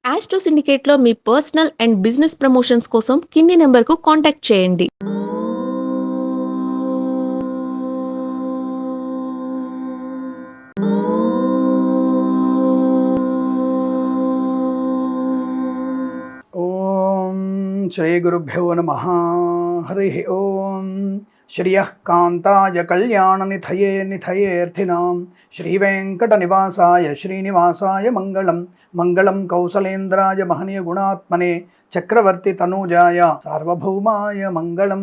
Astro సిండికేట్‌లో మీ personal and business promotions కోసం కింది నంబర్‌కు కాంటాక్ట్ చేయండి. ఓం శ్రీ గురుభ్యో నమః. హరి ఓం. శ్రియః కాంతాయ కళ్యాణ నిధయే నిధయేర్థినాం శ్రీ వెంకట నివాసాయ శ్రీనివాసాయ మంగళం. మంగళం కౌసలేంద్రాయ మహనీయ గుణాత్మనే చక్రవర్తి తనూజాయ సార్వభౌమాయ మంగళం.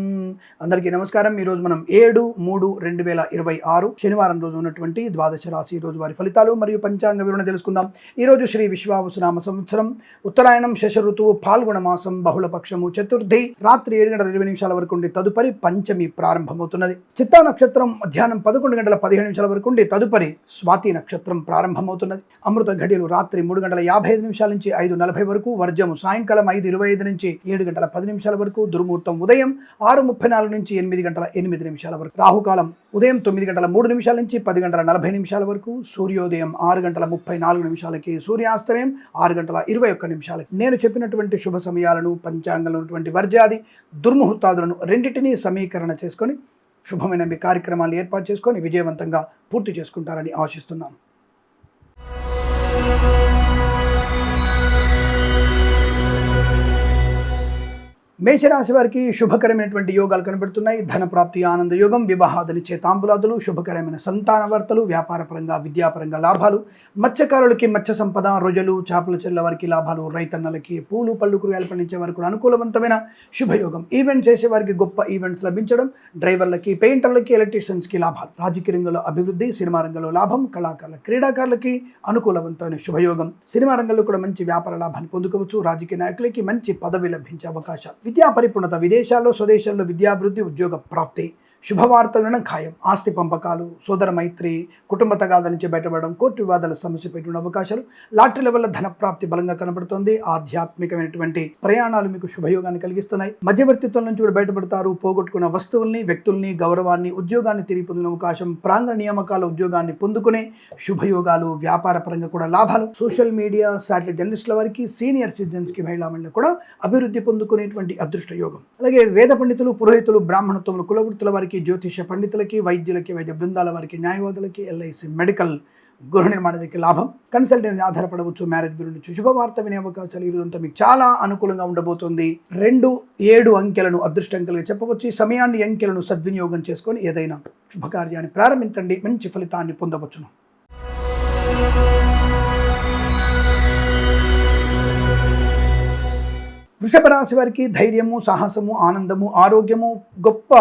అందరికీ నమస్కారం. ఈరోజు మనం 7/3/2026 శనివారం రోజు ఉన్నటువంటి ద్వాదశ రాశి రోజు వారి ఫలితాలు మరియు పంచాంగ వివరణ తెలుసుకుందాం. ఈరోజు శ్రీ విశ్వావసునామ సంవత్సరం ఉత్తరాయణం శశ ఋతువు ఫాల్గుణ మాసం బహుళపక్షము చతుర్థి రాత్రి 7:20 వరకు ఉండి తదుపరి పంచమి ప్రారంభమవుతున్నది. చిత్తా నక్షత్రం మధ్యాహ్నం 11:15 వరకు ఉండి తదుపరి స్వాతి నక్షత్రం ప్రారంభమవుతున్నది. అమృత ఘడియలు రాత్రి 3:55 నుంచి 5:40 వరకు, వర్జము సాయంకాలం 5:25 నుంచి 7:10 వరకు, దుర్ముహూర్తం ఉదయం 6:34 నుంచి 8:08 వరకు, రాహుకాలం ఉదయం 9:03 నుంచి 10:40 వరకు, సూర్యోదయం 6:34 సూర్యాస్తమయం 6:21. నేను చెప్పినటువంటి శుభ సమయాలను పంచాంగంలో ఉన్నటువంటి వర్జాది దుర్ముహూర్తాదులను రెండింటినీ సమీకరణ చేసుకొని శుభమైన మీ కార్యక్రమాలు ఏర్పాటు చేసుకొని విజయవంతంగా పూర్తి చేసుకుంటారని ఆశిస్తున్నాం. మేషరాశి వారికి శుభకరమైనటువంటి యోగాలు కనబడుతున్నాయి. ధనప్రాప్తి, ఆనంద యోగం, వివాహాదనిచ్చే తాంబూలాదులు, శుభకరమైన సంతాన వార్తలు, వ్యాపారపరంగా విద్యాపరంగా లాభాలు, మత్స్యకారులకి మత్స్య సంపద, రొయ్యలు చేపల చెల్ల వారికి లాభాలు, రైతన్నలకి పూలు పళ్ళు కూరగాయలు పండించే వారికి అనుకూలవంతమైన శుభయోగం, ఈవెంట్ చేసే వారికి గొప్ప ఈవెంట్స్ లభించడం, డ్రైవర్లకి, పెయింటర్లకి, ఎలక్ట్రీషియన్స్కి లాభాలు, రాజకీయ రంగంలో అభివృద్ధి, సినిమా రంగంలో లాభం, కళాకారుల క్రీడాకారులకి అనుకూలవంతమైన శుభయోగం, సినిమా రంగంలో కూడా మంచి వ్యాపార లాభాన్ని పొందుకోవచ్చు, రాజకీయ నాయకులకి మంచి పదవి లభించే అవకాశాలు, విద్యా పరిపూర్ణత, విదేశాల్లో స్వదేశాల్లో విద్యాభివృద్ధి, ఉద్యోగ ప్రాప్తి, శుభవార్త వినడం ఖాయం, ఆస్తి పంపకాలు, సోదర మైత్రి, కుటుంబ తగాద నుంచి బయటపడడం, కోర్టు వివాదాల సమస్య పెట్టుకునే అవకాశాలు, లాటరీల వల్ల ధన ప్రాప్తి బలంగా కనబడుతోంది. ఆధ్యాత్మికమైనటువంటి ప్రయాణాలు మీకు శుభయోగాన్ని కలిగిస్తున్నాయి. మధ్యవర్తిత్వం నుంచి కూడా బయటపడతారు. పోగొట్టుకున్న వస్తువుల్ని, వ్యక్తుల్ని, గౌరవాన్ని, ఉద్యోగాన్ని తిరిగి పొందిన అవకాశం, ప్రాంగణ నియామకాల ఉద్యోగాన్ని పొందుకునే శుభయోగాలు, వ్యాపార పరంగా కూడా లాభాలు, సోషల్ మీడియా, శాటిలైట్ జర్నలిస్టుల వారికి, సీనియర్ సిటిజన్స్కి, మహిళా మండలి కూడా అభివృద్ధి పొందుకునేటువంటి అదృష్ట యోగం. అలాగే వేద పండితులు, పురోహితులు, బ్రాహ్మణత్వములు, కులవృత్తుల వారికి, జ్యోతిష పండితులకి, వైద్యులకి, వైద్య బృందాల వారికి, న్యాయవాదులకి, ఎల్ఐసి, మెడికల్, గృహ నిర్మాణానికి లాభం, కన్సల్టెన్సీ ఆధారపడవచ్చు, మ్యారేజ్ బ్యూరో నుంచి శుభవార్త వినే అవకాశాలు. ఈ రోజంతా మీకు చాలా అనుకూలంగా ఉండబోతోంది. 2-7 అంకెలను అదృష్టంకలుగా చెప్పవచ్చు. ఈ సమయాన్ని, అంకెలను సద్వినియోగం చేసుకొని ఏదైనా శుభకార్యాన్ని ప్రారంభించండి, మంచి ఫలితాన్ని పొందవచ్చును. వృషభ రాశి వారికి ధైర్యము, సాహసము, ఆనందము, ఆరోగ్యము, గొప్ప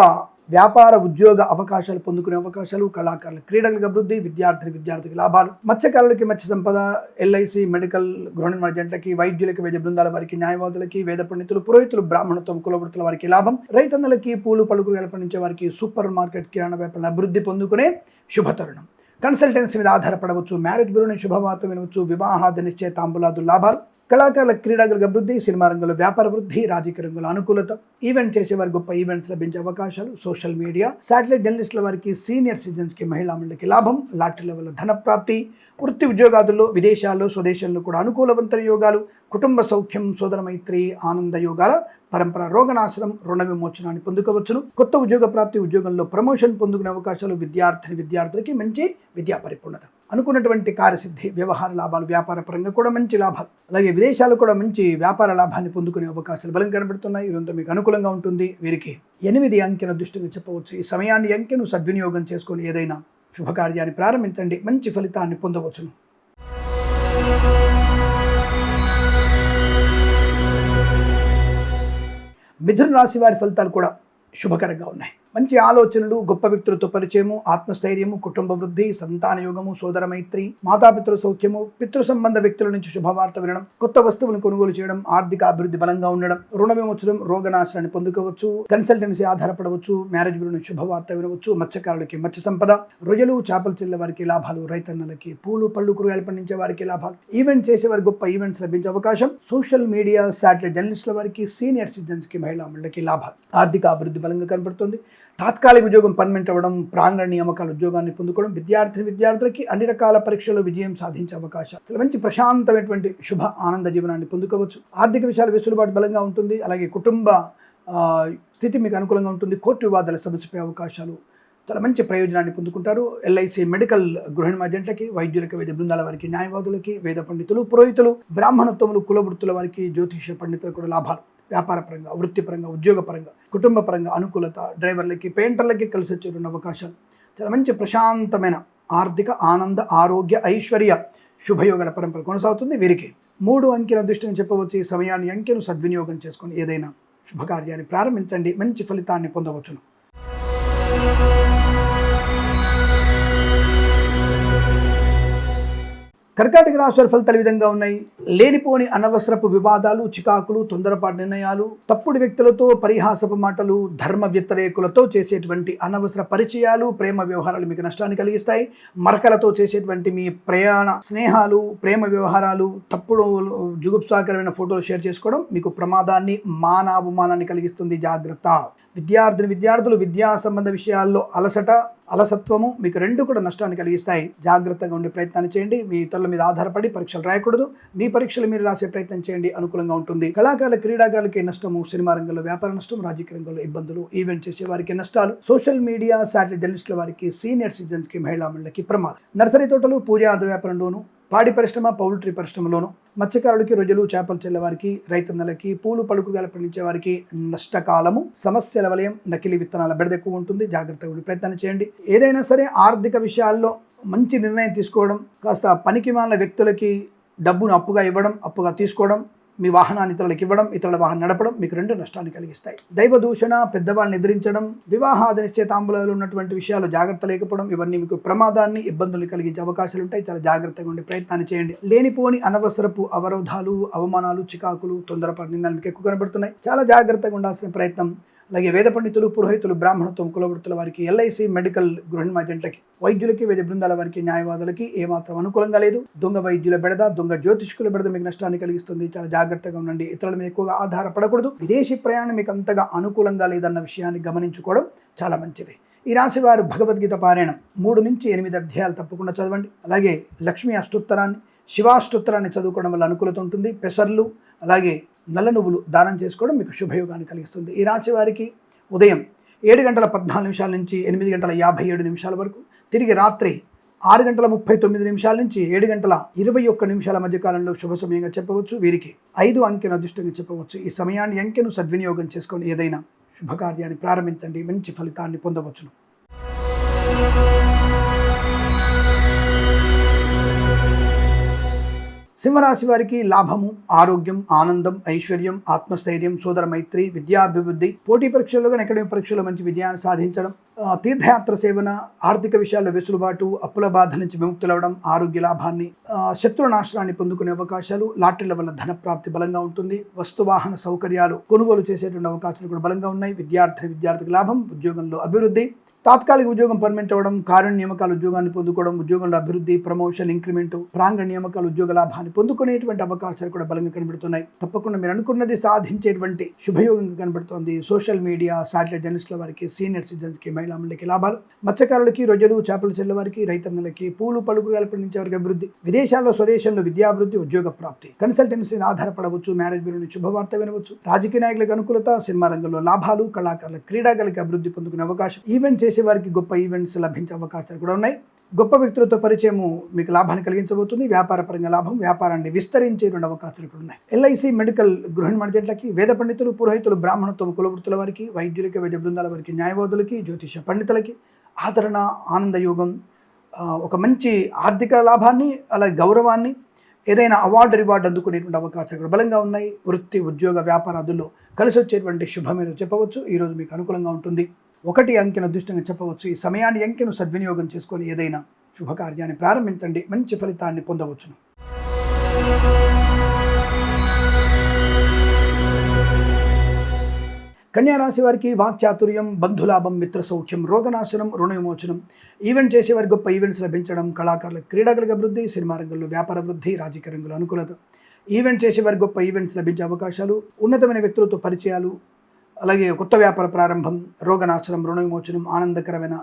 వ్యాపార ఉద్యోగ అవకాశాలు పొందుకునే అవకాశాలు, కళాకారుల క్రీడలకు అభివృద్ధి, విద్యార్థికి లాభాలు, మత్స్యకారులకి మత్స్య సంపద, ఎల్ఐసి, మెడికల్, గృహ నిర్మాణ జంటలకి, వైద్యులకి, వైద్య బృందాల వారికి, న్యాయవాదులకి, వేద పండితులు, పురోహితులు, బ్రాహ్మణత్వం, కులవృత్తుల వారికి లాభం, రైతన్నలకి, పూలు పళ్ళు కూరగాయలు పండించే వారికి, సూపర్ మార్కెట్, కిరాణా వ్యాపారాల అభివృద్ధి పొందుకునే శుభతరుణం. కన్సల్టెన్సీ మీద ఆధారపడవచ్చు, మ్యారేజ్ బ్యూరోని శుభవార్త వినవచ్చు, వివాహాది నిశ్చయ తాంబూలాదు లాభాలు, కళాకారుల క్రీడాకులకు అభివృద్ధి, సినిమా రంగంలో వ్యాపార వృద్ధి, రాజకీయ రంగంలో అనుకూలత, ఈవెంట్ చేసేవారికి గొప్ప ఈవెంట్స్ లభించే అవకాశాలు, సోషల్ మీడియా, శాటిలైట్ జర్నలిస్టుల వారికి, సీనియర్ సిటిజన్స్కి, మహిళా మండలికి లాభం, లాటరీల వల్ల ధన ప్రాప్తి, వృత్తి ఉద్యోగాదుల్లో, విదేశాల్లో స్వదేశంలో కూడా అనుకూలవంతమైన యోగాలు, కుటుంబ సౌఖ్యం, సోదర మైత్రి, ఆనంద యోగాల పరంపర, రోగనాశనం, రుణ విమోచనాన్ని పొందుకోవచ్చును. కొత్త ఉద్యోగ ప్రాప్తి, ఉద్యోగంలో ప్రమోషన్ పొందుకునే అవకాశాలు, విద్యార్థులకి మంచి విద్యా పరిపూర్ణత, అనుకున్నటువంటి కార్యసిద్ధి, వ్యవహార లాభాలు, వ్యాపార పరంగా కూడా మంచి లాభాలు, అలాగే విదేశాలు కూడా మంచి వ్యాపార లాభాన్ని పొందుకునే అవకాశాలు బలంగా కనబడుతున్నాయి. ఇదంతా మీకు అనుకూలంగా ఉంటుంది. వీరికి 8 అంకెను దృష్టిగా చెప్పవచ్చు. ఈ సమయాన్ని, అంకెను సద్వినియోగం చేసుకొని ఏదైనా శుభకార్యాన్ని ప్రారంభించండి, మంచి ఫలితాన్ని పొందవచ్చును. మిథున రాశి వారి ఫలితాలు కూడా శుభకరంగా ఉన్నాయి. మంచి ఆలోచనలు, గొప్ప వ్యక్తులతో పరిచయము, ఆత్మస్థైర్యము, కుటుంబ వృద్ధి, సంతాన యోగము, సోదర మైత్రి, మాతాపితృ సౌఖ్యము, పితృ సంబంధ వ్యక్తుల నుంచి శుభవార్త వినడం, కొత్త వస్తువులను కొనుగోలు చేయడం, ఆర్థిక అభివృద్ధి బలంగా ఉండడం, రుణ విమోచనం, రోగనాశనాన్ని పొందుకోవచ్చు, కన్సల్టెన్సీ ఆధారపడవచ్చు, మ్యారేజ్ బ్యూరో నుంచి శుభవార్త వినవచ్చు, మత్స్యకారులకి మత్స్య సంపద, రొయ్యలు చేపలు చెల్లె వారికి లాభాలు, రైతన్నలకి, పూలు పళ్ళు కూరగాయలు పండించే వారికి లాభాలు, ఈవెంట్ చేసే వారికి గొప్ప ఈవెంట్స్ లభించే అవకాశం, సోషల్ మీడియా, శాటిలైట్ జర్నలిస్టుల వారికి, సీనియర్ సిటిజన్స్కి, మహిళా మండలికి లాభాలు, ఆర్థిక అభివృద్ధి బలంగా కనబడుతుంది. తాత్కాలిక ఉద్యోగం పర్మనెంట్ అవ్వడం, ప్రాంగణ నియామకాల ఉద్యోగాన్ని పొందుకోవడం, విద్యార్థులకి అన్ని రకాల పరీక్షల్లో విజయం సాధించే అవకాశం, చాలా మంచి ప్రశాంతమైనటువంటి శుభ ఆనంద జీవనాన్ని పొందుకోవచ్చు. ఆర్థిక విషయాల వెసులుబాటు బలంగా ఉంటుంది. అలాగే కుటుంబ స్థితి మీకు అనుకూలంగా ఉంటుంది. కోర్టు వివాదాల సమస్యపై అవకాశాలు, చాలా మంచి ప్రయోజనాన్ని పొందుకుంటారు. ఎల్ఐసి మెడికల్ గృహిణి ఏజెంట్లకి, వైద్యులకి, వైద్య బృందాల వారికి, న్యాయవాదులకి, వేద పండితులు, పురోహితులు, బ్రాహ్మణత్వములు, కులవృత్తుల వారికి, జ్యోతిష పండితులకు కూడా లాభాలు. వ్యాపారపరంగా, వృత్తిపరంగా, ఉద్యోగపరంగా, కుటుంబ పరంగా అనుకూలత, డ్రైవర్లకి, పెయింటర్లకి కలిసి వచ్చేటువంటి అవకాశాలు, చాలా మంచి ప్రశాంతమైన ఆర్థిక ఆనంద ఆరోగ్య ఐశ్వర్య శుభయోగాల పరంపర కొనసాగుతుంది. వీరికి 3 అంకెల అదృష్టం చెప్పవచ్చు. ఈ సమయాన్ని అంకెను సద్వినియోగం చేసుకొని ఏదైనా శుభకార్యాన్ని ప్రారంభించండి, మంచి ఫలితాన్ని పొందవచ్చును. కర్కాటక రాశి వారి ఫలితాలు ఈ విధంగా ఉన్నాయి. లేనిపోని అనవసరపు వివాదాలు, చికాకులు, తొందరపాటు నిర్ణయాలు, తప్పుడు వ్యక్తులతో పరిహాసపు మాటలు, ధర్మ వ్యతిరేకులతో చేసేటువంటి అనవసర పరిచయాలు, ప్రేమ వ్యవహారాలు మీకు నష్టాన్ని కలిగిస్తాయి. మరకలతో చేసేటువంటి మీ ప్రయాణ స్నేహాలు, ప్రేమ వ్యవహారాలు, తప్పుడు జుగుప్సాకరమైన ఫోటోలు షేర్ చేసుకోవడం మీకు ప్రమాదాన్ని, మానావమానాన్ని కలిగిస్తుంది. జాగ్రత్త. విద్యార్థులు విద్యా సంబంధ విషయాల్లో అలసత్వము మీకు 2 కూడా నష్టాన్ని కలిగిస్తాయి. జాగ్రత్తగా ఉండే ప్రయత్నాన్ని చేయండి. మీ ఇతరుల మీద ఆధారపడి పరీక్షలు రాయకూడదు. మీ పరీక్షలు మీరు రాసే ప్రయత్నం చేయండి, అనుకూలంగా ఉంటుంది. కళాకారుల, క్రీడాకారులకి నష్టము, సినిమా రంగంలో వ్యాపార నష్టం, రాజకీయ రంగంలో ఇబ్బందులు, ఈవెంట్ చేసే వారికి నష్టాలు, సోషల్ మీడియా, శాటిలైట్ జర్నలిస్టుల వారికి, సీనియర్ సిటిజన్స్కి, మహిళా మండలికి ప్రమాదం. నర్సరీ తోటలు, పూజా ఆధార వ్యాపారంలోను, పాడి పరిశ్రమ, పౌల్ట్రీ పరిశ్రమలోను, మత్స్యకారులకి, రొయ్యలు, చేపలు చెల్లవారికి, రైతన్నలకి, పూలు పలుకుగాలు పండించే వారికి నష్టకాలము, సమస్యల వలయం, నకిలీ విత్తనాల బెడద ఎక్కువ ఉంటుంది. జాగ్రత్తగా ఉండే ప్రయత్నం చేయండి. ఏదైనా సరే ఆర్థిక విషయాల్లో మంచి నిర్ణయం తీసుకోవడం, కాస్త పనికి మాలిన వ్యక్తులకి డబ్బును అప్పుగా ఇవ్వడం, అప్పుగా తీసుకోవడం, మీ వాహనాన్ని ఇతరులకు ఇవ్వడం, ఇతరుల వాహనం నడపడం మీకు 2 నష్టాన్ని కలిగిస్తాయి. దైవ దూషణ, పెద్దవాళ్ళని ఎదిరించడం, వివాహాది నిశ్చయితాంబులలో ఉన్నటువంటి విషయాలు జాగ్రత్త లేకపోవడం, ఇవన్నీ మీకు ప్రమాదాన్ని, ఇబ్బందులు కలిగించే అవకాశాలు ఉంటాయి. చాలా జాగ్రత్తగా ఉండే ప్రయత్నాన్ని చేయండి. లేనిపోని అనవసరపు అవరోధాలు, అవమానాలు, చికాకులు, తొందరపాటు నిర్ణయాలు మీకు ఎక్కువ కనబడుతున్నాయి. చాలా జాగ్రత్తగా ఉండాల్సిన ప్రయత్నం. అలాగే వేద పండితులు, పురోహితులు, బ్రాహ్మణత్వం, కులవృత్తుల వారికి, ఎల్ఐసి మెడికల్ గృహిణి ఏజెంట్లకి, వైద్యులకి, వైద్య బృందాల వారికి, న్యాయవాదులకి ఏమాత్రం అనుకూలంగా లేదు. దొంగ వైద్యుల బెడద, దొంగ జ్యోతిష్కుల బెడద మీకు నష్టాన్ని కలిగిస్తుంది. చాలా జాగ్రత్తగా ఉండండి. ఇతరుల మీద ఎక్కువగా ఆధారపడకూడదు. విదేశీ ప్రయాణం మీకు అంతగా అనుకూలంగా లేదన్న విషయాన్ని గమనించుకోవడం చాలా మంచిది. ఈ రాశి వారు భగవద్గీత పారాయణం 3 నుంచి 8 అధ్యాయాలు తప్పకుండా చదవండి. అలాగే లక్ష్మీ అష్టోత్తరాన్ని, శివాష్టోత్తరాన్ని చదువుకోవడం వల్ల అనుకూలత ఉంటుంది. పెసర్లు, అలాగే నల్ల నువ్వులు దానం చేసుకోవడం మీకు శుభయోగాన్ని కలిగిస్తుంది. ఈ రాశి వారికి ఉదయం 7:14 నుంచి 8:57 వరకు, తిరిగి రాత్రి 6:39 నుంచి 7:21 మధ్య కాలంలో శుభ సమయంగా చెప్పవచ్చు. వీరికి 5 అంకెను అదృష్టంగా చెప్పవచ్చు. ఈ సమయాన్ని అంకెను సద్వినియోగం చేసుకొని ఏదైనా శుభకార్యాన్ని ప్రారంభించండి, మంచి ఫలితాన్ని పొందవచ్చును. సింహరాశి వారికి లాభము, ఆరోగ్యం, ఆనందం, ఐశ్వర్యం, ఆత్మస్థైర్యం, సోదర మైత్రి, విద్యాభివృద్ధి, పోటీ పరీక్షల్లో కానీ అకాడమిక్ పరీక్షల్లో మంచి విజయాన్ని సాధించడం, తీర్థయాత్ర సేవన, ఆర్థిక విషయాల్లో వెసులుబాటు, అప్పుల బాధ నుంచి విముక్తులవడం, ఆరోగ్య లాభాన్ని, శత్రు నాశనాన్ని పొందుకునే అవకాశాలు, లాటరీల వల్ల ధన ప్రాప్తి బలంగా ఉంటుంది. వస్తువాహన సౌకర్యాలు కొనుగోలు చేసేటువంటి అవకాశాలు కూడా బలంగా ఉన్నాయి. విద్యార్థికి లాభం, ఉద్యోగంలో అభివృద్ధి, తాత్కాలిక ఉద్యోగం పర్మనెంట్ అవ్వడం, కారుణ్య నియామకాల ఉద్యోగాన్ని పొందుకోవడం, ఉద్యోగంలో అభివృద్ధి, ప్రమోషన్, ఇంక్రిమెంట్, ప్రాంగణ నియామకాల ఉద్యోగ లాభాన్ని పొందుకునేటువంటి అవకాశాలు కూడా బలంగా కనబడుతున్నాయి. తప్పకుండా మీరు అనుకున్నది సాధించేటువంటి శుభయోగంగా కనబడుతోంది. సోషల్ మీడియా, శాటిలైట్ జర్నలిస్టుల వారికి, సీనియర్ సిటిజన్స్కి, మహిళా మండలికి లాభాలు, మత్స్యకారులకి, రొయ్యలు, చేపలు చెల్లె వారికి, రైతన్నలకి, పూలు పలుకుగాలు పండించే వారికి అభివృద్ధి, విదేశాల్లో, స్వదేశంలో విద్యాభివృద్ధి, ఉద్యోగ ప్రాప్తి, కన్సల్టెన్సీని ఆధారపడవచ్చు, మ్యారేజ్ బ్యూరోని శుభవార్త వినవచ్చు, రాజకీయ నాయకులకు అనుకూలత, సినిమా రంగంలో లాభాలు, కళాకారుల, క్రీడాకారులకి అభివృద్ధి పొందుకునే అవకాశం, ఈవెంట్ చేసే వారికి గొప్ప ఈవెంట్స్ లభించే అవకాశాలు కూడా ఉన్నాయి. గొప్ప వ్యక్తులతో పరిచయము మీకు లాభాన్ని కలిగించబోతుంది. వ్యాపార పరంగా లాభం, వ్యాపారాన్ని విస్తరించేటువంటి అవకాశాలు కూడా ఉన్నాయి. ఎల్ఐసి మెడికల్ గృహిణి ఏజెంట్లకి, వేద పండితులు, పురోహితులు, బ్రాహ్మణత్వం, కులవృత్తుల వారికి, వైద్యులకి, వైద్య బృందాల వారికి, న్యాయవాదులకి, జ్యోతిష పండితులకి ఆదరణ, ఆనందయోగం, ఒక మంచి ఆర్థిక లాభాన్ని, అలాగే గౌరవాన్ని, ఏదైనా రివార్డు అందుకునేటువంటి అవకాశాలు కూడా బలంగా ఉన్నాయి. వృత్తి, ఉద్యోగ, వ్యాపారాదుల్లో కలిసి వచ్చేటువంటి శుభమేరు చెప్పవచ్చు. ఈరోజు మీకు అనుకూలంగా ఉంటుంది. 1 అంకెను అదృష్టంగా చెప్పవచ్చు. ఈ సమయాన్ని అంకెను సద్వినియోగం చేసుకొని ఏదైనా శుభకార్యాన్ని ప్రారంభించండి, మంచి ఫలితాన్ని పొందవచ్చును. కన్యారాశి వారికి వాక్చాతుర్యం, బంధులాభం, మిత్ర సౌఖ్యం, రోగనాశనం, రుణ విమోచనం, ఈవెంట్ చేసేవారికి గొప్ప ఈవెంట్స్ లభించడం, కళాకారులకు, క్రీడాకారులకు అభివృద్ధి, సినిమా రంగంలో వ్యాపార వృద్ధి, రాజకీయ రంగంలో అనుకూలత, ఈవెంట్ చేసేవారికి గొప్ప ఈవెంట్స్ లభించే అవకాశాలు, ఉన్నతమైన వ్యక్తులతో పరిచయాలు, అలాగే కొత్త వ్యాపార ప్రారంభం, రోగనాశనం, రుణ విమోచనం, ఆనందకరమైన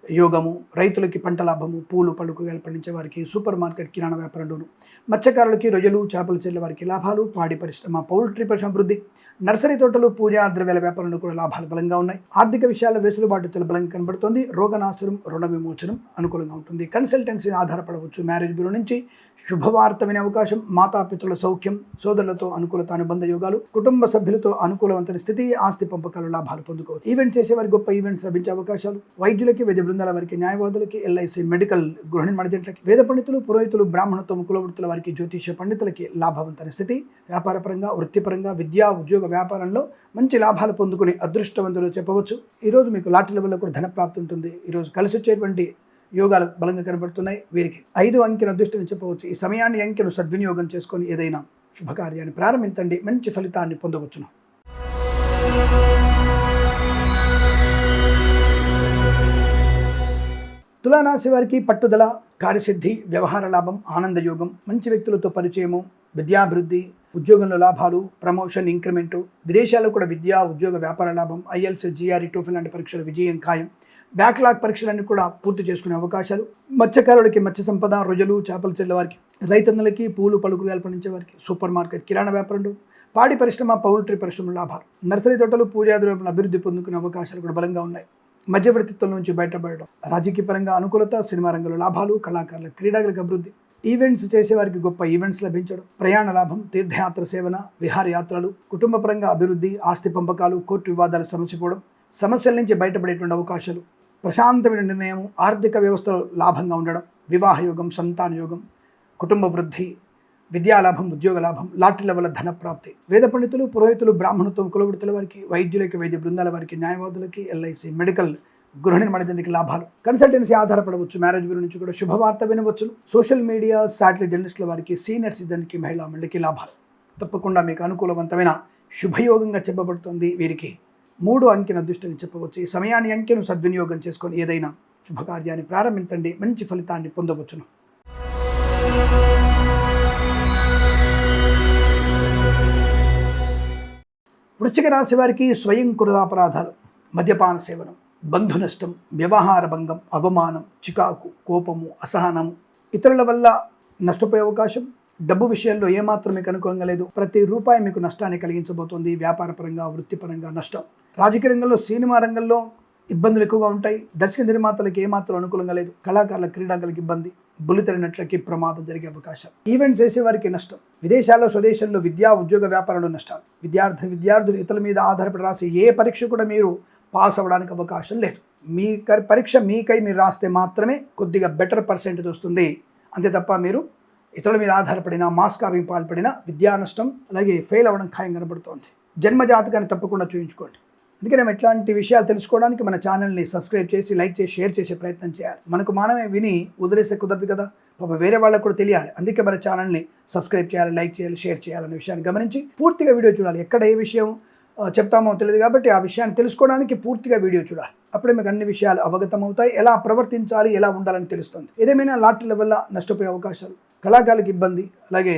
యోగము, రైతులకి పంట లాభము, పూలు పళ్ళు కూరగాయలు పండించే వారికి సూపర్ మార్కెట్ కిరాణా వ్యాపారంలోను, మత్స్యకారులకి రొయ్యలు చేపలు చెల్లె వారికి లాభాలు, పాడి పరిశ్రమ పౌల్ట్రీ పరిశ్రమ అభివృద్ధి, నర్సరీ తోటలు పూజా ద్రవ్యాల వ్యాపారంలో కూడా లాభాలు బలంగా ఉన్నాయి. ఆర్థిక విషయాల్లో వెసులుబాటు చాలా బలంగా కనబడుతుంది. రోగనాశనం, రుణ విమోచనం అనుకూలంగా ఉంటుంది. కన్సల్టెన్సీ ఆధారపడవచ్చు. మ్యారేజ్ బ్యూరో నుంచి శుభవార్త వినే అవకాశం, మాతాపితృల సౌఖ్యం, సోదరులతో అనుకూలత, అనుబంధ యోగాలు, కుటుంబ సభ్యులతో అనుకూలవంతమైన స్థితి, ఆస్తి పంపకాలు, లాభాలు పొందుకోవచ్చు. ఈవెంట్ చేసేవారికి గొప్ప ఈవెంట్స్ లభించే అవకాశాలు, వైద్యులకి, వైద్య బృందాల వారికి, న్యాయవాదులకి, ఎల్ఐసి, మెడికల్, గృహిణి మణిజంట్లకి, వేద పండితులు, పురోహితులు, బ్రాహ్మణత్వం, కులవృత్తుల వారికి, జ్యోతిష పండితులకి లాభవంతమైన స్థితి, వ్యాపారపరంగా, వృత్తిపరంగా, విద్యా ఉద్యోగ వ్యాపారంలో మంచి లాభాలు పొందుకునే అదృష్టవంతులు చెప్పవచ్చు. ఈరోజు మీకు లాటరీ లెవెల్లో కూడా ధన ప్రాప్తి ఉంటుంది. ఈరోజు కలిసి వచ్చేటువంటి యోగాలు బలంగా కనబడుతున్నాయి. వీరికి 5 అంకెను అదృష్టంగా చెప్పవచ్చు. ఈ సమయాన్ని అంకెను సద్వినియోగం చేసుకొని ఏదైనా శుభకార్యాన్ని ప్రారంభించండి, మంచి ఫలితాన్ని పొందవచ్చును. తులారాశి వారికి పట్టుదల, కార్యసిద్ధి, వ్యవహార లాభం, ఆనంద యోగం, మంచి వ్యక్తులతో పరిచయము, విద్యాభివృద్ధి, ఉద్యోగంలో లాభాలు, ప్రమోషన్, ఇంక్రిమెంటు, విదేశాల్లో కూడా విద్యా ఉద్యోగ వ్యాపార లాభం, ఐఎల్స్, జిఆర్ఈ, టోఫెల్ లాంటి పరీక్షలు విజయం ఖాయం, బ్యాక్లాగ్ పరీక్షలన్నీ కూడా పూర్తి చేసుకునే అవకాశాలు, మత్స్యకారులకి మత్స్య సంపద, రొయ్యలు చేపలు చెల్లె వారికి, రైతన్నలకి పూలు పళ్ళు కూరగాయలు పండించే వారికి, సూపర్ మార్కెట్ కిరాణా వ్యాపారం, పాడి పరిశ్రమ పౌల్ట్రీ పరిశ్రమ లాభాలు, నర్సరీ తోటలు పూజా ద్రవ్యాలను అభివృద్ధి పొందుకునే అవకాశాలు కూడా బలంగా ఉన్నాయి. మధ్యవర్తిత్వం నుంచి బయటపడడం, రాజకీయ పరంగా అనుకూలత, సినిమా రంగంలో లాభాలు, కళాకారుల క్రీడలకు అభివృద్ధి, ఈవెంట్స్ చేసేవారికి గొప్ప ఈవెంట్స్ లభించడం, ప్రయాణ లాభం, తీర్థయాత్ర సేవన, విహారయాత్రలు, కుటుంబ పరంగా అభివృద్ధి, ఆస్తి పంపకాలు, కోర్టు వివాదాలు సమసిపోవడం, సమస్యల నుంచి బయటపడేటువంటి అవకాశాలు, ప్రశాంతమైన నిర్ణయం, ఆర్థిక వ్యవస్థలో లాభంగా ఉండడం, వివాహ యోగం, సంతాన యోగం, కుటుంబ వృద్ధి, విద్యాలాభం, ఉద్యోగ లాభం, లాటరీల వల్ల ధన ప్రాప్తి, వేద పండితులు, పురోహితులు, బ్రాహ్మణత్వం, కులవృత్తుల వారికి, వైద్యులకి, వైద్య బృందాల వారికి, న్యాయవాదులకి, ఎల్ఐసి, మెడికల్, గృహిణి మణిజంటికి లాభాలు, కన్సల్టెన్సీ ఆధారపడవచ్చు. మ్యారేజ్ బ్యూరో నుంచి కూడా శుభవార్త వినవచ్చు. సోషల్ మీడియా, శాటిలైట్ జర్నలిస్టుల వారికి, సీనియర్ సిటిజన్కి, మహిళా మండలికి లాభాలు తప్పకుండా మీకు అనుకూలవంతమైన శుభయోగంగా చెప్పబడుతుంది. వీరికి 3 అంకెను అదృష్టంగా చెప్పవచ్చు. ఈ సమయాన్ని అంకెను సద్వినియోగం చేసుకొని ఏదైనా శుభకార్యాన్ని ప్రారంభించండి, మంచి ఫలితాన్ని పొందవచ్చును. వృశ్చిక రాశి వారికి స్వయం కృతాపరాధాలు, మద్యపాన సేవనం, బంధు నష్టం, వ్యవహార భంగం, అవమానం, చికాకు, కోపము, అసహనము, ఇతరుల వల్ల నష్టపోయే అవకాశం, డబ్బు విషయంలో ఏమాత్రం మీకు అనుకూలంగా లేదు. ప్రతి రూపాయి మీకు నష్టాన్ని కలిగించబోతోంది. వ్యాపారపరంగా, వృత్తిపరంగా నష్టం. రాజకీయ రంగంలో, సినిమా రంగంలో ఇబ్బందులు ఎక్కువగా ఉంటాయి. దర్శక నిర్మాతలకు ఏమాత్రం అనుకూలంగా లేదు. కళాకారుల, క్రీడాకారులకు ఇబ్బంది, బుల్లితెరినట్లకి ప్రమాదం జరిగే అవకాశం. ఈవెంట్స్ చేసేవారికి నష్టం. విదేశాల్లో, స్వదేశంలో విద్యా ఉద్యోగ వ్యాపారంలో నష్టాలు. విద్యార్థులు ఇతరుల మీద ఆధారపడి రాసే ఏ పరీక్ష కూడా మీరు పాస్ అవ్వడానికి అవకాశం లేదు. మీ పరీక్ష మీకై మీరు రాస్తే మాత్రమే కొద్దిగా బెటర్ పర్సెంటేజ్ వస్తుంది. అంతే తప్ప మీరు ఇతరుల మీద ఆధారపడిన, మాస్ కాపింగ్ పాల్పడిన విద్యా నష్టం, అలాగే ఫెయిల్ అవ్వడం ఖాయం కనబడుతోంది. జన్మ జాతకాన్ని తప్పకుండా చూయించుకోండి. అందుకే మేము ఇట్లాంటి విషయాలు తెలుసుకోవడానికి మన ఛానల్ని సబ్స్క్రైబ్ చేసి, లైక్ చేసి, షేర్ చేసే ప్రయత్నం చేయాలి. మనకు మనమే విని వదిలేస్తే కుదరదు కదా, పాప వేరే వాళ్ళకు కూడా తెలియాలి. అందుకే మన ఛానల్ని సబ్స్క్రైబ్ చేయాలి, లైక్ చేయాలి, షేర్ చేయాలనే విషయాన్ని గమనించి పూర్తిగా వీడియో చూడాలి. ఎక్కడ ఏ విషయం చెప్తామో తెలియదు కాబట్టి ఆ విషయాన్ని తెలుసుకోవడానికి పూర్తిగా వీడియో చూడాలి. అప్పుడే మీకు అన్ని విషయాలు అవగతం అవుతాయి. ఎలా ప్రవర్తించాలి, ఎలా ఉండాలని తెలుస్తుంది. ఏదేమైనా లాటరీల వల్ల నష్టపోయే అవకాశాలు, కళాకారులకు ఇబ్బంది, అలాగే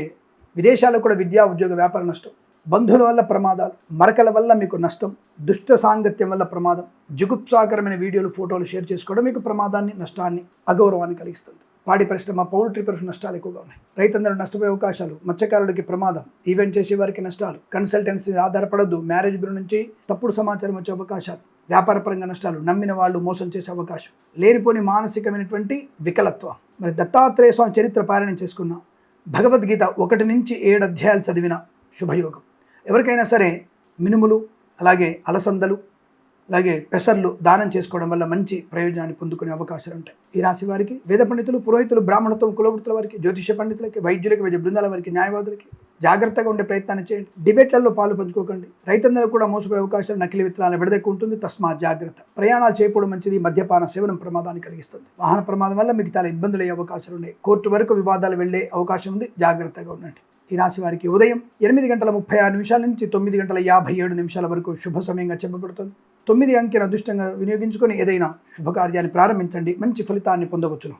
విదేశాల్లో కూడా విద్యా ఉద్యోగ వ్యాపార నష్టం, బంధువుల వల్ల ప్రమాదాలు, మరకల వల్ల మీకు నష్టం, దుష్ట సాంగత్యం వల్ల ప్రమాదం, జుగుప్సాకరమైన వీడియోలు, ఫోటోలు షేర్ చేసుకోవడం మీకు ప్రమాదాన్ని, నష్టాన్ని, అగౌరవాన్ని కలిగిస్తుంది. పాడి పరిశ్రమ, పౌల్ట్రీ పరిశ్రమ నష్టాలు ఎక్కువగా ఉన్నాయి. రైతందరూ నష్టపోయే అవకాశాలు, మత్స్యకారులకి ప్రమాదం, ఈవెంట్ చేసే వారికి నష్టాలు, కన్సల్టెన్సీ ఆధారపడద్దు, మ్యారేజ్ బ్యూరో నుంచి తప్పుడు సమాచారం వచ్చే అవకాశాలు, వ్యాపారపరంగా నష్టాలు, నమ్మిన వాళ్ళు మోసం చేసే అవకాశం, లేనిపోని మానసికమైనటువంటి వికలత్వం. మరి దత్తాత్రేయ స్వామి చరిత్ర పారాయణం చేసుకున్న, భగవద్గీత 1 నుంచి 7 అధ్యాయాలు చదివిన శుభయోగం. ఎవరికైనా సరే మినుములు, అలాగే అలసందలు, అలాగే పెసర్లు దానం చేసుకోవడం వల్ల మంచి ప్రయోజనాన్ని పొందుకునే అవకాశాలు ఉంటాయి. ఈ రాశి వారికి వేద పండితులు, పురోహితులు, బ్రాహ్మణత్వం, కులవృత్తుల వారికి, జ్యోతిష పండితులకి, వైద్యులకి, వైద్య బృందాల వారికి, న్యాయవాదులకి జాగ్రత్తగా ఉండే ప్రయత్నాన్ని చేయండి. డిబేట్లలో పాలు పంచుకోకండి. రైతందరూ కూడా మోసపోయే అవకాశాలు, నకిలీ విత్తనాల విడదెక్కువ ఉంటుంది. తస్మాత్ జాగ్రత్త. ప్రయాణాలు చేయకపోవడం మంచిది. మద్యపాన సేవనం ప్రమాదాన్ని కలిగిస్తుంది. వాహన ప్రమాదం వల్ల మీకు చాలా ఇబ్బందులు అయ్యే అవకాశాలు ఉన్నాయి. కోర్టు వరకు వివాదాలు వెళ్లే అవకాశం ఉంది. జాగ్రత్తగా ఉండండి. ఈ రాశి వారికి ఉదయం 8:36 నుంచి 9:57 వరకు శుభ సమయంగా చెప్పబడుతుంది. 9 అంకెను అదృష్టంగా వినియోగించుకొని ఏదైనా శుభకార్యాన్ని ప్రారంభించండి, మంచి ఫలితాన్ని పొందవచ్చును.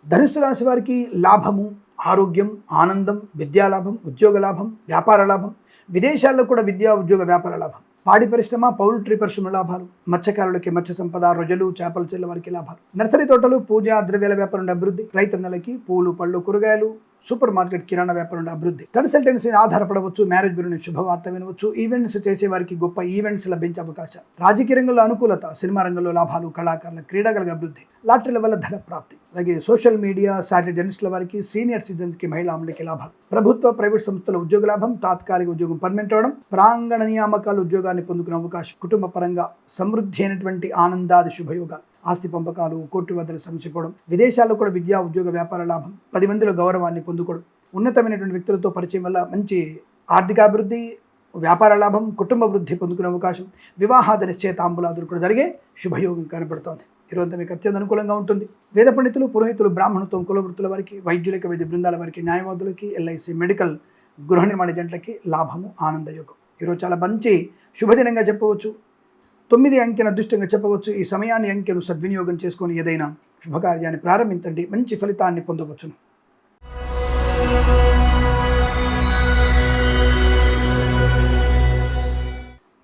ధనుస్సు రాశి వారికి లాభము, ఆరోగ్యం, ఆనందం, విద్యాలాభం, ఉద్యోగ లాభం, వ్యాపార లాభం, విదేశాల్లో కూడా విద్యా ఉద్యోగ వ్యాపార లాభం, పాడి పరిశ్రమ, పౌల్ట్రీ పరిశ్రమ లాభాలు, మత్స్యకారులకి మత్స్య సంపద, రొయ్యలు, చేపల చెల్ల వారికి లాభాలు, నర్సరీ తోటలు, పూజా ద్రవ్యాల వ్యాపారం నుండి అభివృద్ధి, రైతన్నలకి పూలు, పళ్ళు, కూరగాయలు, సూపర్ మార్కెట్, కిరాణా వ్యాపారం నుండి అభివృద్ధి, కన్సల్టెన్సీ ఆధారపడవచ్చు, మ్యారేజ్ బ్యూరో నుంచి శుభవార్త వినవచ్చు, ఈవెంట్స్ చేసే వారికి గొప్ప ఈవెంట్స్ లభించే అవకాశం, రాజకీయ రంగంలో అనుకూలత, సినిమా రంగంలో లాభాలు, కళాకారుల క్రీడాగల అభివృద్ధి, లాటరీల వల్ల ధన ప్రాప్తి, అలాగే సోషల్ మీడియా, సాటిలైట్ జర్నలిస్టుల వారికి, సీనియర్ సిటిజన్స్కి, మహిళా అమలుకి లాభాలు, ప్రభుత్వ ప్రైవేట్ సంస్థల ఉద్యోగ లాభం, తాత్కాలిక ఉద్యోగం పర్మనెంట్ అవడం, ప్రాంగణ నియామకాలు ఉద్యోగాన్ని పొందుకునే అవకాశం, కుటుంబ పరంగా సమృద్ధి అయినటువంటి ఆనందాది శుభయోగాలు, ఆస్తి పంపకాలు, కోర్టు వద్దలు సమసిపోవడం, విదేశాల్లో కూడా విద్యా ఉద్యోగ వ్యాపార లాభం, 10 మందిలో గౌరవాన్ని పొందుకోవడం, ఉన్నతమైనటువంటి వ్యక్తులతో పరిచయం వల్ల మంచి ఆర్థికాభివృద్ధి, వ్యాపార లాభం, కుటుంబ వృద్ధి పొందుకునే అవకాశం, వివాహాది నిశ్చయితాంబులాదులు కూడా జరిగే శుభయోగం కనబడుతోంది. ఈరోజు మీకు అత్యంత అనుకూలంగా ఉంటుంది. వేద పండితులు, పురోహితులు, బ్రాహ్మణత్వం, కులవృత్తుల వారికి, వైద్యులకి, వైద్య బృందాల వారికి, న్యాయవాదులకి, ఎల్ఐసి, మెడికల్, గృహ నిర్మాణ జంటలకి లాభము, ఆనందయోగం. ఈరోజు చాలా మంచి శుభదినంగా చెప్పవచ్చు. 9 అంకెను అదృష్టంగా చెప్పవచ్చు. ఈ సమయాన్ని, అంకెను సద్వినియోగం చేసుకొని ఏదైనా శుభకార్యాన్ని ప్రారంభించండి, మంచి ఫలితాన్ని పొందవచ్చును.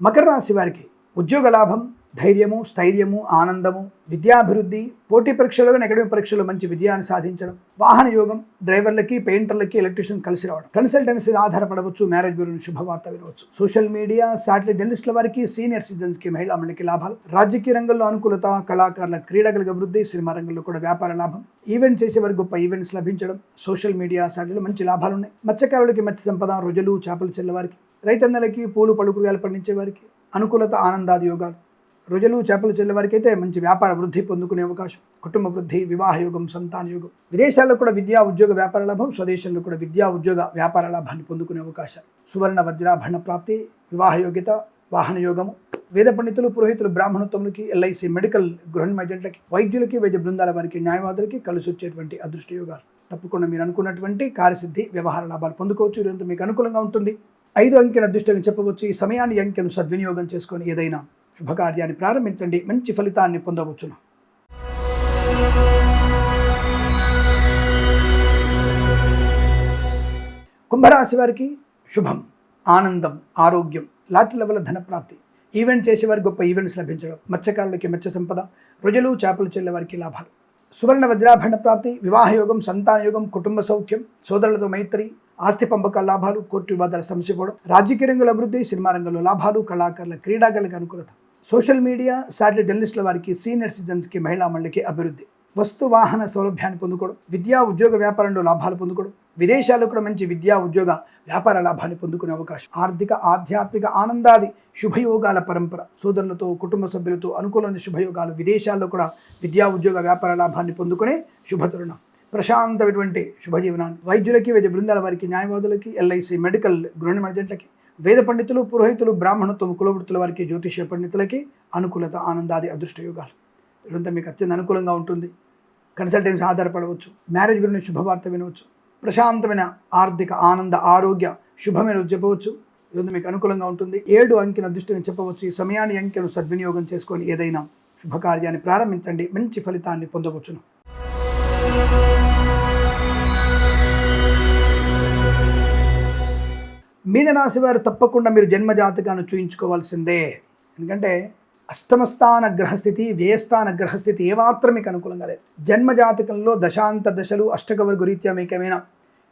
మకర రాశి వారికి ఉద్యోగ లాభం, ధైర్యము, స్థైర్యము, ఆనందము, విద్యాభివృద్ధి, పోటీ పరీక్షలు కానీ అకాడమిక్ పరీక్షలు మంచి విజయాన్ని సాధించడం, వాహన యోగం, డ్రైవర్లకి, పెయింటర్లకి, ఎలక్ట్రీషియన్ కలిసి రావడం, కన్సల్టెన్సీ ఆధారపడవచ్చు, మ్యారేజ్ బ్యూరో శుభవార్త వినవచ్చు, సోషల్ మీడియా, సాటిలైట్ జర్నలిస్టుల వారికి, సీనియర్ సిటిజన్స్కి, మహిళా అమలుకి లాభాలు, రాజకీయ రంగంలో అనుకూలత, కళాకారుల క్రీడాగల అభివృద్ధి, సినిమా రంగంలో కూడా వ్యాపార లాభం, ఈవెంట్ చేసే వారికి గొప్ప ఈవెంట్స్ లభించడం, సోషల్ మీడియా, సాటిలైట్ మంచి లాభాలు ఉన్నాయి. మత్స్యకారులకి మత్స్య సంపద, రొయ్యలు, చేపల చెల్ల వారికి, రైతన్నలకి, పూలు, పళ్ళు, కూరగాయలు పండించే వారికి అనుకూలత, ఆనందాది యోగాలు, రొయ్యలు, చేపలు చెల్లె వారికి అయితే మంచి వ్యాపార వృద్ధి పొందుకునే అవకాశం, కుటుంబ వృద్ధి, వివాహ యోగం, సంతాన యోగం, విదేశాల్లో కూడా విద్యా ఉద్యోగ వ్యాపార లాభం, స్వదేశంలో కూడా విద్యా ఉద్యోగ వ్యాపార లాభాన్ని పొందుకునే అవకాశం, సువర్ణ వజ్రాభరణ ప్రాప్తి, వివాహ యోగ్యత, వాహన యోగము, వేద పండితులు, పురోహితులు, బ్రాహ్మణత్వములకి, ఎల్ఐసి, మెడికల్, గృహ నిర్మాణలకి, వైద్యులకి, వైద్య బృందాల వారికి, న్యాయవాదులకి కలిసి వచ్చేటువంటి అదృష్ట యోగాలు. తప్పకుండా మీరు అనుకున్నటువంటి కార్యసిద్ధి, వ్యవహార లాభాలు పొందుకోవచ్చు. ఇదంతా మీకు అనుకూలంగా ఉంటుంది. 5 అంకెను అదృష్టంగా చెప్పవచ్చు. ఈ సమయాన్ని, అంకెను సద్వినియోగం చేసుకొని ఏదైనా శుభకార్యాన్ని ప్రారంభించండి, మంచి ఫలితాన్ని పొందవచ్చును. కుంభరాశి వారికి శుభం, ఆనందం, ఆరోగ్యం, లాటరీల వల్ల ధన ప్రాప్తి, ఈవెంట్ చేసేవారికి గొప్ప ఈవెంట్స్ లభించడం, మత్స్యకారులకి మత్స్య సంపద, రొయ్యలు, చేపలు చెల్లె వారికి లాభాలు, సువర్ణ వజ్రాభరణ ప్రాప్తి, వివాహ యోగం, సంతాన యోగం, కుటుంబ సౌఖ్యం, సోదరులతో మైత్రి, ఆస్తి పంపకాల లాభాలు, కోర్టు వివాదాల సమసిపోవడం, రాజకీయ రంగంలో అభివృద్ధి, సినిమా రంగంలో లాభాలు, కళాకారుల క్రీడాగలకు అనుకూలత, సోషల్ మీడియా, సాటిలైట్ జర్నలిస్టుల వారికి, సీనియర్ సిటిజన్స్కి, మహిళా మండలికి అభివృద్ధి, వస్తు వాహన సౌలభ్యాన్ని పొందుకోవడం, విద్యా ఉద్యోగ వ్యాపారంలో లాభాలు పొందుకోవడం, విదేశాల్లో కూడా మంచి విద్యా ఉద్యోగ వ్యాపార లాభాన్ని పొందుకునే అవకాశం, ఆర్థిక, ఆధ్యాత్మిక, ఆనందాది శుభయోగాల పరంపర, సోదరులతో, కుటుంబ సభ్యులతో అనుకూలమైన శుభయోగాలు, విదేశాల్లో కూడా విద్యా ఉద్యోగ వ్యాపార లాభాన్ని పొందుకునే శుభతరుణం, ప్రశాంతమైనటువంటి శుభజీవనాన్ని, వైద్యులకి, వైద్య బృందాల వారికి, న్యాయవాదులకి, ఎల్ఐసి, మెడికల్, గృహ నిర్మాణ జంటలకి, వేద పండితులు, పురోహితులు, బ్రాహ్మణత్వం, కులవృత్తుల వారికి, జ్యోతిష్య పండితులకి అనుకూలత, ఆనందాది అదృష్ట యోగాలు. ఇదంతా మీకు అత్యంత అనుకూలంగా ఉంటుంది. కన్సల్టెన్సీ ఆధారపడవచ్చు, మ్యారేజ్ గురించి శుభవార్త వినవచ్చు, ప్రశాంతమైన ఆర్థిక, ఆనంద, ఆరోగ్య శుభమైన చెప్పవచ్చు. ఇదంతా మీకు అనుకూలంగా ఉంటుంది. 7 అంకెను అదృష్టంగా చెప్పవచ్చు. ఈ సమయాన్ని, అంకెను సద్వినియోగం చేసుకొని ఏదైనా శుభకార్యాన్ని ప్రారంభించండి, మంచి ఫలితాన్ని పొందవచ్చును. మీనరాశి వారు తప్పకుండా మీరు జన్మజాతకాన్ని చూయించుకోవాల్సిందే. ఎందుకంటే అష్టమస్థాన గ్రహస్థితి, వ్యయస్థాన గ్రహస్థితి ఏమాత్రం మీకు అనుకూలంగా లేదు. జన్మజాతకంలో దశాంత దశలు, అష్టకవర్గ రీత్యా మీకు ఏమైనా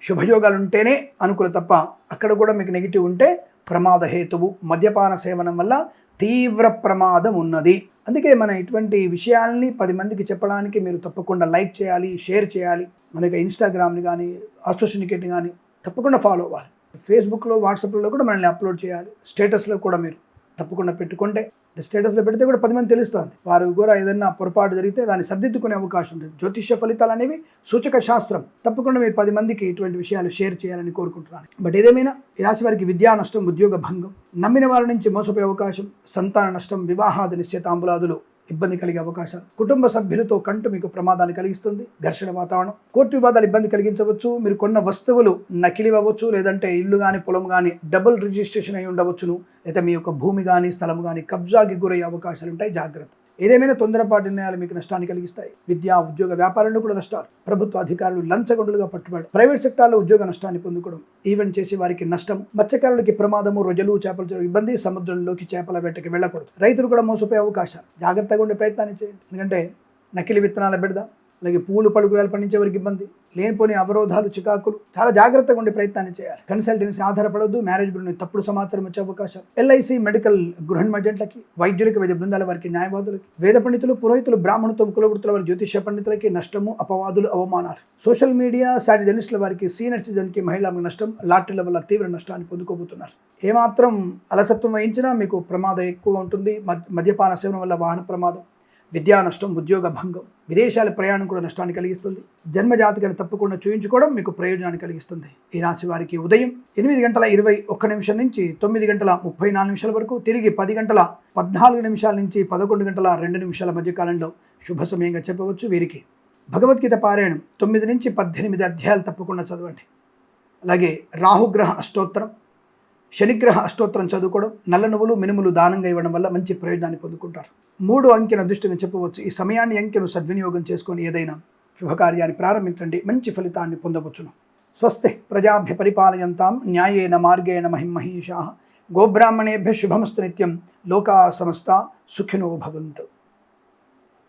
శుభయోగాలు ఉంటేనే అనుకూల తప్ప అక్కడ కూడా మీకు నెగిటివ్ ఉంటే ప్రమాద హేతువు, మద్యపాన సేవనం వల్ల తీవ్ర ప్రమాదం ఉన్నది. అందుకే మన ఇటువంటి విషయాల్ని 10 మందికి చెప్పడానికి మీరు తప్పకుండా లైక్ చేయాలి, షేర్ చేయాలి. మనకి ఇన్స్టాగ్రామ్ని కానీ, ఆస్ట్రోసిండికేట్ని కానీ తప్పకుండా ఫాలో అవ్వాలి. ఫేస్బుక్లో, వాట్సాప్లో కూడా మనల్ని అప్లోడ్ చేయాలి. స్టేటస్లో కూడా మీరు తప్పకుండా పెట్టుకుంటే, స్టేటస్లో పెడితే కూడా 10 మంది తెలుస్తుంది. వారు కూడా ఏదైనా పొరపాటు జరిగితే దాన్ని సర్దిద్దుకునే అవకాశం ఉంటుంది. జ్యోతిష్య ఫలితాలు అనేవి సూచక శాస్త్రం. తప్పకుండా మీరు 10 మందికి ఇటువంటి విషయాలు షేర్ చేయాలని కోరుకుంటున్నాను. బట్ ఏదేమైనా ఈ రాశి వారికి విద్యా నష్టం, ఉద్యోగ భంగం, నమ్మిన వారి నుంచి మోసపోయే అవకాశం, సంతాన నష్టం, వివాహాది నిశ్చయితాంబులాదులు ఇబ్బంది కలిగే అవకాశాలు, కుటుంబ సభ్యులతో కంటు మీకు ప్రమాదాన్ని కలిగిస్తుంది, ఘర్షణ వాతావరణం, కోర్టు వివాదాలు ఇబ్బంది కలిగించవచ్చు, మీరు కొన్న వస్తువులు నకిలీ అవ్వచ్చు, లేదంటే ఇల్లు కానీ, పొలం కానీ డబుల్ రిజిస్ట్రేషన్ అయి ఉండవచ్చును, లేదా మీ యొక్క భూమి కానీ, స్థలం కానీ కబ్జాకి గురయ్యే అవకాశాలు ఉంటాయి. జాగ్రత్త. ఏదేమైనా తొందరపాటు నిర్ణయాలు మీకు నష్టాన్ని కలిగిస్తాయి. విద్యా ఉద్యోగ వ్యాపారంలో కూడా నష్టాలు. ప్రభుత్వ అధికారులు లంచగొండులుగా పట్టుబడి ప్రైవేట్ సెక్టార్లో ఉద్యోగ నష్టాన్ని పొందుకోవడం, ఈవెంట్ చేసే వారికి నష్టం, మత్స్యకారులకి ప్రమాదము, రొయ్యలు చేపలు చేయడం ఇబ్బంది, సముద్రంలోకి చేపల వేటకి వెళ్ళకూడదు. రైతులు కూడా మోసపోయే అవకాశాలు. జాగ్రత్తగా ఉండే ప్రయత్నాన్ని చేయండి. ఎందుకంటే నకిలీ విత్తనాల బెడద, అలాగే పూలు పలుకురాలు పండించే వారికి ఇబ్బంది, లేనిపోని అవరోధాలు, చికాకులు, చాలా జాగ్రత్తగా ఉండే ప్రయత్నాన్ని చేయాలి. కన్సల్టెన్సీ ఆధారపడద్దు. మ్యారేజ్ బ్యూరో తప్పుడు సమాచారం వచ్చే అవకాశాలు. ఎల్ఐసి, మెడికల్, గృహ ఏజెంట్లకి, వైద్యులకి, వైద్య బృందాల వారికి, న్యాయవాదులకి, వేద పండితులు, పురోహితులు, బ్రాహ్మణత్వం, కులవృత్తుల వారి, జ్యోతిష్య పండితులకి నష్టము, అపవాదులు, అవమానాలు. సోషల్ మీడియా, సాటి జర్నలిస్టుల వారికి, సీనియర్ సిటిజన్కి, మహిళలకు నష్టం, లాటరీల వల్ల తీవ్ర నష్టాన్ని పొందుకోబోతున్నారు. ఏమాత్రం అలసత్వం వహించినా మీకు ప్రమాదం ఎక్కువగా ఉంటుంది. మద్యపాన సేవన వల్ల వాహన ప్రమాదం, విద్యా నష్టం, ఉద్యోగ భంగం, విదేశాల ప్రయాణం కూడా నష్టాన్ని కలిగిస్తుంది. జన్మజాతకాన్ని తప్పకుండా చూయించుకోవడం మీకు ప్రయోజనాన్ని కలిగిస్తుంది. ఈ రాశి వారికి ఉదయం 8:21 నుంచి 9:34 వరకు, తిరిగి 10:14 నుంచి 11:02 మధ్య కాలంలో శుభ సమయంగా చెప్పవచ్చు. వీరికి భగవద్గీత పారాయణం 9 నుంచి 18 అధ్యాయాలు తప్పకుండా చదవండి. అలాగే రాహుగ్రహ అష్టోత్తరం, శనిగ్రహ అష్టోత్తరం చదువుకోవడం, నల్ల నువ్వులు, మినుములు దానంగా ఇవ్వడం వల్ల మంచి ప్రయోజనాన్ని పొందుకుంటారు. 3 అంకెను అదృష్టంగా చెప్పవచ్చు. ఈ సమయాన్ని, అంకెను సద్వినియోగం చేసుకొని ఏదైనా శుభకార్యాన్ని ప్రారంభించండి, మంచి ఫలితాన్ని పొందవచ్చును. స్వస్తి ప్రజాభ్య పరిపాలయంతాం న్యాయేన మార్గేణ మహిమహీషాః. గోబ్రాహ్మణేభ్య శుభమస్తు నిత్యం. లోకా సమస్తా సుఖినో భవంతు.